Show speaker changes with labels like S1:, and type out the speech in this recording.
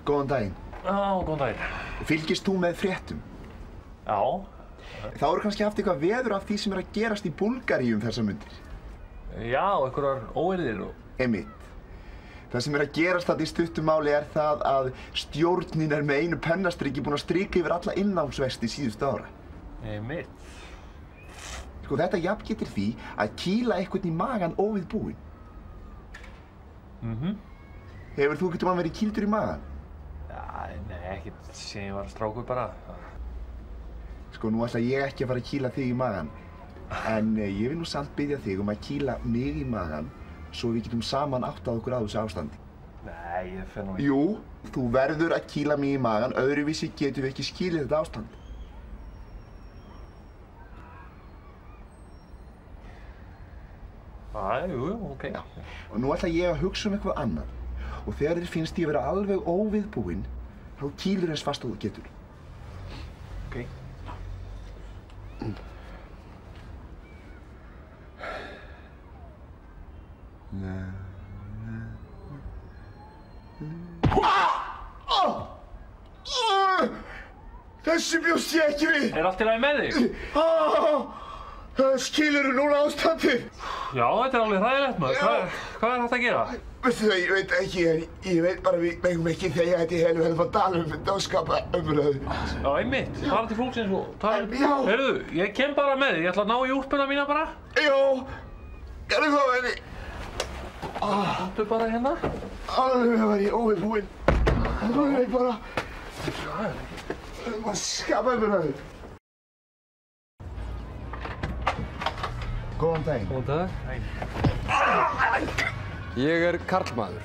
S1: Góðan daginn.
S2: Já, góðan daginn.
S1: Fylgist þú með fréttum?
S2: Já.
S1: Þá eru kannski haft eitthvað veður af því sem að gerast í Búlgaríu þessar mundir.
S2: Já, einhverjar óeirðir og...
S1: Einmitt. Það sem að gerast þarna í stuttu máli það að stjórnin með einu pennastriki búin að strika yfir alla innlánsvexti síðustu ára.
S2: Einmitt.
S1: Sko, þetta jafngildir því að kýla einhvern í magann óviðbúinn. Hefur þú einhvern verið kýldur í magann?
S2: Já, nei, ekkert sem ég var strákur bara.
S1: Sko, nú ætla ég ekki að fara að kýla þig í magann. En ég vil nú samt biðja þig að kýla mig í magann svo við getum saman áttað okkur á þessu ástandi.
S2: Nei, ég fer nú ekki.
S1: Jú, þú verður að kýla mig í magann, öðruvísi getum við ekki skilið þetta ástand.
S2: Jú, ok.
S1: Já. Og nú ætla ég að hugsa eitthvað annað. Og þegar þér finnst ég að vera alveg óviðbúinn, þá kýlur eins fast og þú getur.
S2: Ok.
S1: Þessu bjóst ég ekki við!
S2: Er allt í lagi með þig?
S1: Skilurðu núna ástandið?
S2: Já, þetta er alveg hræðilegt maður. Hvað er hægt að gera?
S1: Veistu það, ég veit ekki, ég veit bara við megum ekki þegar þetta í heilu hefðum að tala dagskapa umræðu.
S2: Já, einmitt. Fara til fólksins og tala
S1: Já.
S2: Heyrðu, ég kem bara með þig. Ég ætla að ná í úlpuna mína bara.
S1: Jó, gerðu það með henni.
S2: Komdu bara hérna.
S1: Alveg var ég óviðbúinn. Nú er ég bara... að skapa umræðu. Góðan daginn.
S2: Góðan dag.
S3: Ég er karlmaður.